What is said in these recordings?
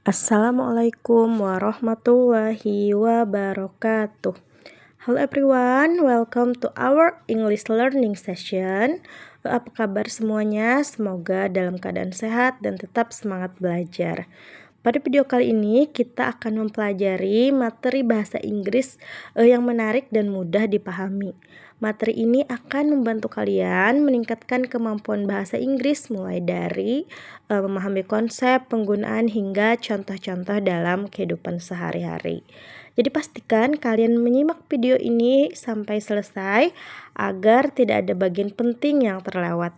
Assalamualaikum warahmatullahi wabarakatuh. Hello everyone, welcome to our English learning session. Apa kabar semuanya? Semoga dalam keadaan sehat dan tetap semangat belajar. Pada video kali ini kita akan mempelajari materi bahasa Inggris yang menarik dan mudah dipahami. Materi ini akan membantu kalian meningkatkan kemampuan bahasa Inggris mulai dari memahami konsep, penggunaan hingga contoh-contoh dalam kehidupan sehari-hari. Jadi pastikan kalian menyimak video ini sampai selesai agar tidak ada bagian penting yang terlewat.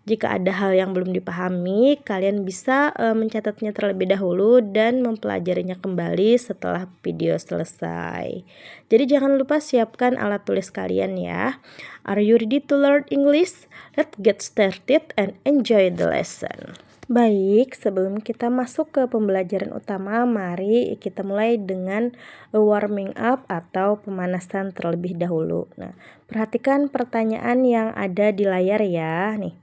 Jika ada hal yang belum dipahami, kalian bisa mencatatnya terlebih dahulu dan mempelajarinya kembali setelah video selesai. Jadi jangan lupa siapkan alat tulis kalian ya. Are you ready to learn English? Let's get started and enjoy the lesson. Baik, sebelum kita masuk ke pembelajaran utama, mari kita mulai dengan warming up atau pemanasan terlebih dahulu. Nah, perhatikan pertanyaan yang ada di layar ya. Nih,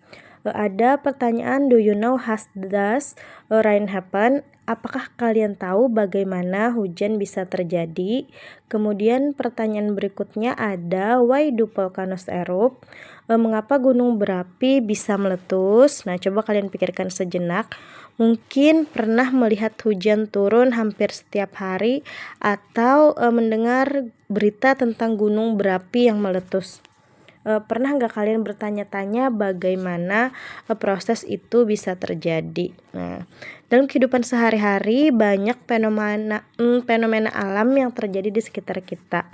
ada pertanyaan, do you know how does rain happen? Apakah kalian tahu bagaimana hujan bisa terjadi? Kemudian pertanyaan berikutnya ada, why do volcanoes erupt? Mengapa gunung berapi bisa meletus? Nah, coba kalian pikirkan sejenak. Mungkin pernah melihat hujan turun hampir setiap hari atau mendengar berita tentang gunung berapi yang meletus. Pernah nggak kalian bertanya-tanya bagaimana proses itu bisa terjadi? Nah, dalam kehidupan sehari-hari banyak fenomena alam yang terjadi di sekitar kita.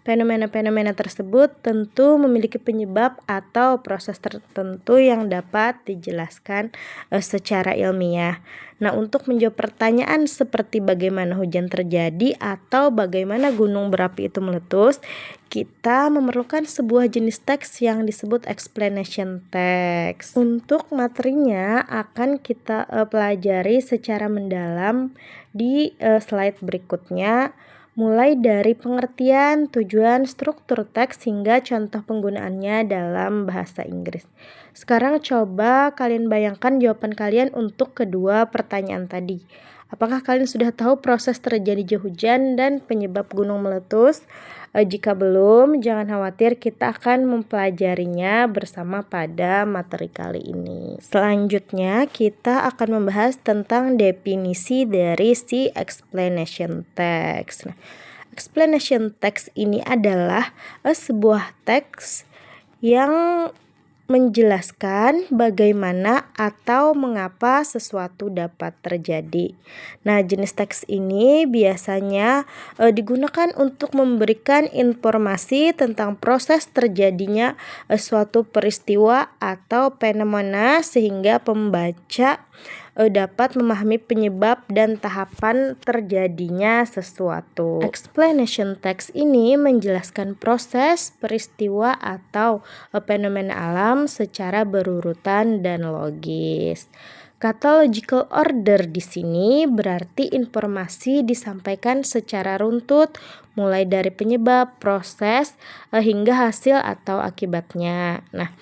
Fenomena-fenomena tersebut tentu memiliki penyebab atau proses tertentu yang dapat dijelaskan secara ilmiah. Nah, untuk menjawab pertanyaan seperti bagaimana hujan terjadi atau bagaimana gunung berapi itu meletus, kita memerlukan sebuah jenis teks yang disebut explanation text. Untuk materinya akan kita pelajari secara mendalam di slide berikutnya, mulai dari pengertian, tujuan, struktur teks hingga contoh penggunaannya dalam bahasa Inggris. Sekarang coba kalian bayangkan jawaban kalian untuk kedua pertanyaan tadi. Apakah kalian sudah tahu proses terjadinya hujan dan penyebab gunung meletus? Jika belum, jangan khawatir, kita akan mempelajarinya bersama pada materi kali ini. Selanjutnya, kita akan membahas tentang definisi dari si explanation text. Nah, explanation text ini adalah sebuah teks yang menjelaskan bagaimana atau mengapa sesuatu dapat terjadi. Nah, jenis teks ini biasanya digunakan untuk memberikan informasi tentang proses terjadinya suatu peristiwa atau fenomena sehingga pembaca dapat memahami penyebab dan tahapan terjadinya sesuatu. Explanation text ini menjelaskan proses, peristiwa atau fenomena alam secara berurutan dan logis. Kata logical order di sini berarti informasi disampaikan secara runtut mulai dari penyebab, proses, hingga hasil atau akibatnya. Nah,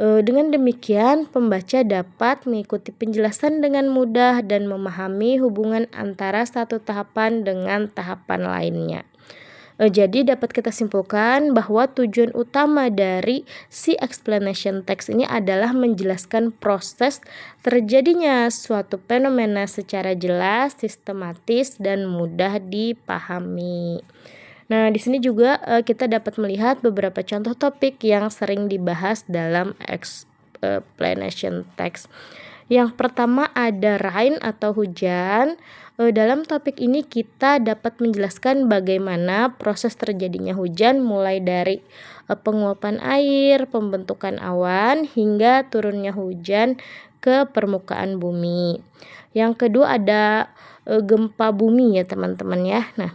dengan demikian, pembaca dapat mengikuti penjelasan dengan mudah dan memahami hubungan antara satu tahapan dengan tahapan lainnya. Jadi dapat kita simpulkan bahwa tujuan utama dari si explanation text ini adalah menjelaskan proses terjadinya suatu fenomena secara jelas, sistematis, dan mudah dipahami. Nah, di sini juga kita dapat melihat beberapa contoh topik yang sering dibahas dalam explanation text. Yang pertama ada rain atau hujan. Dalam topik ini kita dapat menjelaskan bagaimana proses terjadinya hujan mulai dari penguapan air, pembentukan awan, hingga turunnya hujan ke permukaan bumi. Yang kedua ada gempa bumi ya teman-teman ya. Nah,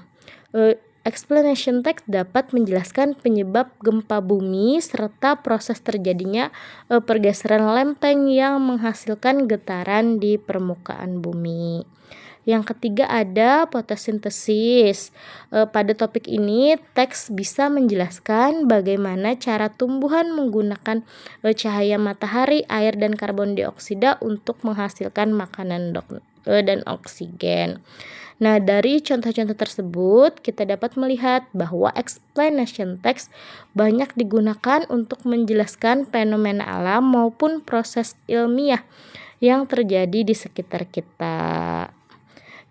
explanation text dapat menjelaskan penyebab gempa bumi serta proses terjadinya pergeseran lempeng yang menghasilkan getaran di permukaan bumi. Yang ketiga ada fotosintesis. Pada topik ini teks bisa menjelaskan bagaimana cara tumbuhan menggunakan cahaya matahari, air, dan karbon dioksida untuk menghasilkan makanan dan oksigen. Nah, dari contoh-contoh tersebut kita dapat melihat bahwa explanation text banyak digunakan untuk menjelaskan fenomena alam maupun proses ilmiah yang terjadi di sekitar kita.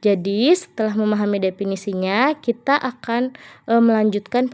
Jadi, setelah memahami definisinya, kita akan melanjutkan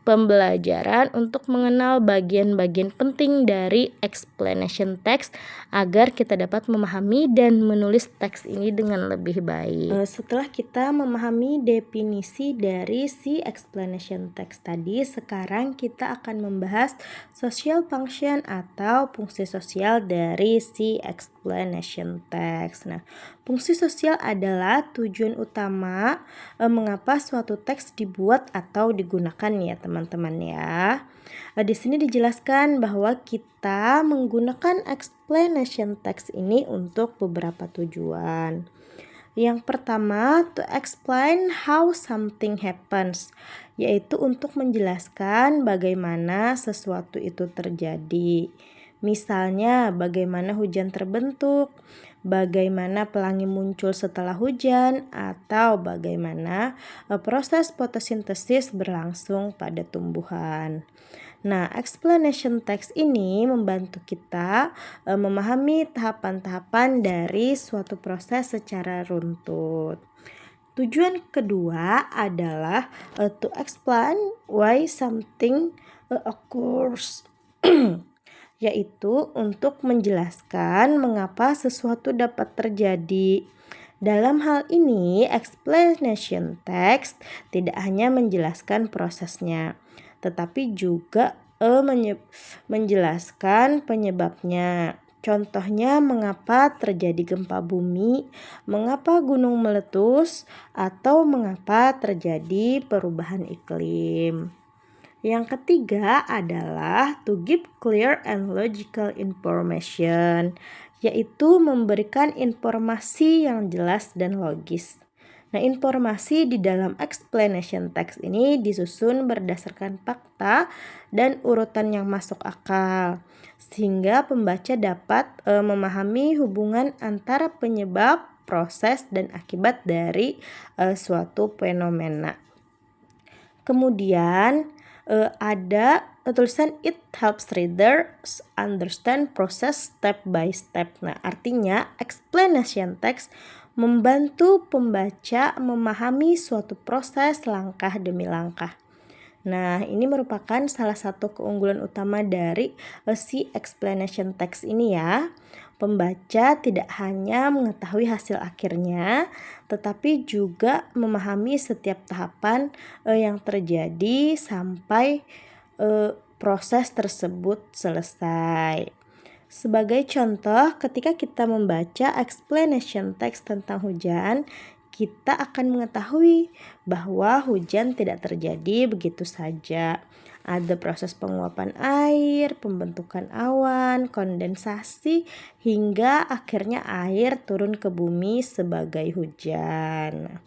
pembelajaran untuk mengenal bagian-bagian penting dari explanation text agar kita dapat memahami dan menulis teks ini dengan lebih baik. Setelah kita memahami definisi dari si explanation text tadi, sekarang kita akan membahas social function atau fungsi sosial dari si explanation text. Nah, fungsi sosial adalah tujuan utama mengapa suatu teks dibuat atau digunakan ya teman-teman ya. Di sini dijelaskan bahwa kita menggunakan explanation text ini untuk beberapa tujuan. Yang pertama, to explain how something happens, yaitu untuk menjelaskan bagaimana sesuatu itu terjadi. Misalnya, bagaimana hujan terbentuk, bagaimana pelangi muncul setelah hujan, atau bagaimana proses fotosintesis berlangsung pada tumbuhan. Nah, explanation text ini membantu kita memahami tahapan-tahapan dari suatu proses secara runtut. Tujuan kedua adalah to explain why something occurs. Yaitu untuk menjelaskan mengapa sesuatu dapat terjadi. Dalam hal ini, explanation text tidak hanya menjelaskan prosesnya, tetapi juga menjelaskan penyebabnya. Contohnya, mengapa terjadi gempa bumi, mengapa gunung meletus, atau mengapa terjadi perubahan iklim. Yang ketiga adalah to give clear and logical information, yaitu memberikan informasi yang jelas dan logis. Nah, informasi di dalam explanation text ini disusun berdasarkan fakta dan urutan yang masuk akal, sehingga pembaca dapat memahami hubungan antara penyebab, proses, dan akibat dari suatu fenomena. Kemudian ada tulisan it helps readers understand process step by step. Nah, artinya explanation text membantu pembaca memahami suatu proses langkah demi langkah. Nah, ini merupakan salah satu keunggulan utama dari si explanation text ini ya. Pembaca tidak hanya mengetahui hasil akhirnya, tetapi juga memahami setiap tahapan yang terjadi sampai proses tersebut selesai. Sebagai contoh, ketika kita membaca explanation text tentang hujan, kita akan mengetahui bahwa hujan tidak terjadi begitu saja. Ada proses penguapan air, pembentukan awan, kondensasi, hingga akhirnya air turun ke bumi sebagai hujan.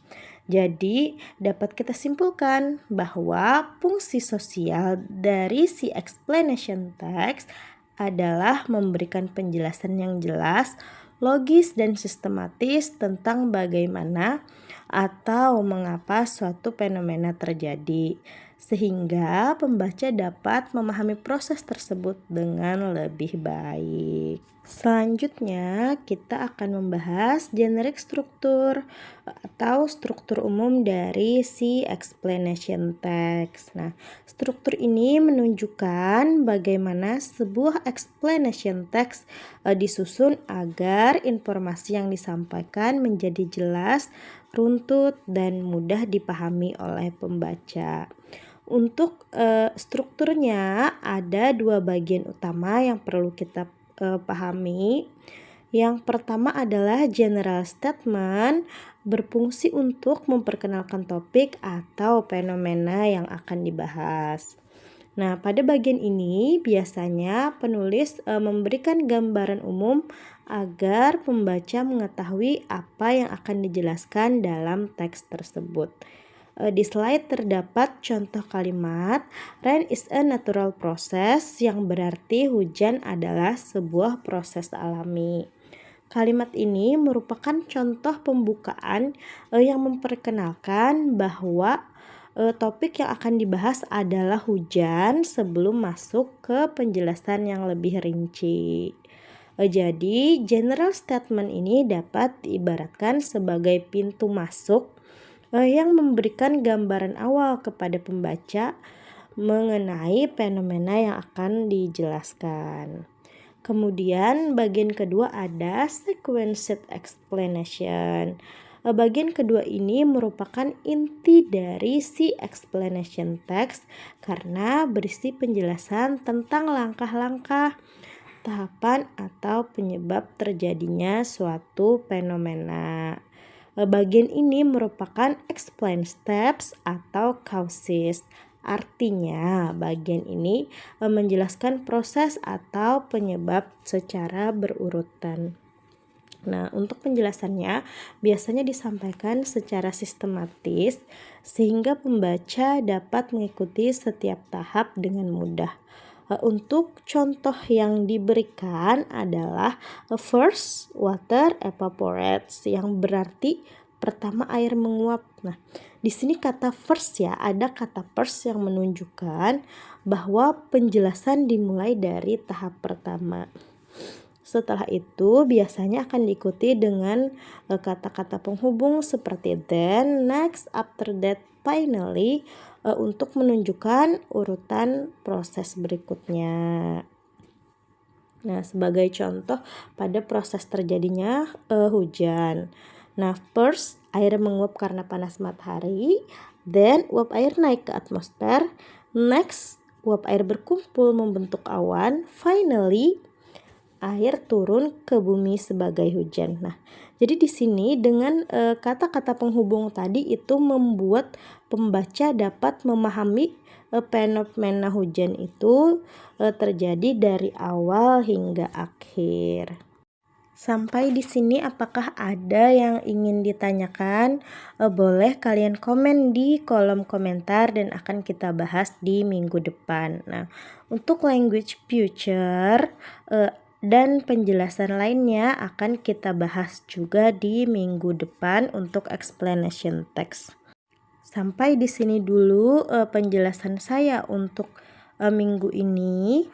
Jadi, dapat kita simpulkan bahwa fungsi sosial dari si explanation text adalah memberikan penjelasan yang jelas, logis, dan sistematis tentang bagaimana atau mengapa suatu fenomena terjadi, sehingga pembaca dapat memahami proses tersebut dengan lebih baik. Selanjutnya, kita akan membahas generic struktur atau struktur umum dari si explanation text. Nah, struktur ini menunjukkan bagaimana sebuah explanation text disusun agar informasi yang disampaikan menjadi jelas, runtut, dan mudah dipahami oleh pembaca. Untuk strukturnya ada dua bagian utama yang perlu kita pahami. Yang pertama adalah general statement, berfungsi untuk memperkenalkan topik atau fenomena yang akan dibahas. Nah, pada bagian ini biasanya penulis memberikan gambaran umum agar pembaca mengetahui apa yang akan dijelaskan dalam teks tersebut. Di slide terdapat contoh kalimat rain is a natural process, yang berarti hujan adalah sebuah proses alami. Kalimat ini merupakan contoh pembukaan yang memperkenalkan bahwa topik yang akan dibahas adalah hujan sebelum masuk ke penjelasan yang lebih rinci. Jadi, general statement ini dapat diibaratkan sebagai pintu masuk yang memberikan gambaran awal kepada pembaca mengenai fenomena yang akan dijelaskan. Kemudian bagian kedua ada sequenced explanation. Bagian kedua ini merupakan inti dari si explanation text karena berisi penjelasan tentang langkah-langkah, tahapan atau penyebab terjadinya suatu fenomena. Bagian ini merupakan explain steps atau causes. Artinya, bagian ini menjelaskan proses atau penyebab secara berurutan. Nah, untuk penjelasannya biasanya disampaikan secara sistematis sehingga pembaca dapat mengikuti setiap tahap dengan mudah. Untuk contoh yang diberikan adalah first water evaporates yang berarti pertama air menguap. Nah, di sini kata first ya, ada kata first yang menunjukkan bahwa penjelasan dimulai dari tahap pertama. Setelah itu biasanya akan diikuti dengan kata-kata penghubung seperti then, next, after that, finally untuk menunjukkan urutan proses berikutnya. Nah, sebagai contoh pada proses terjadinya hujan. Nah, first air menguap karena panas matahari, then uap air naik ke atmosfer, next uap air berkumpul membentuk awan, finally air turun ke bumi sebagai hujan. Nah, jadi di sini dengan kata-kata penghubung tadi itu membuat pembaca dapat memahami fenomena hujan itu terjadi dari awal hingga akhir. Sampai di sini apakah ada yang ingin ditanyakan? Boleh kalian komen di kolom komentar dan akan kita bahas di minggu depan. Nah, untuk language future dan penjelasan lainnya akan kita bahas juga di minggu depan untuk explanation text. Sampai di sini dulu penjelasan saya untuk minggu ini.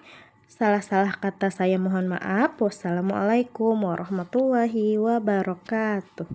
Salah-salah kata saya mohon maaf. Wassalamualaikum warahmatullahi wabarakatuh.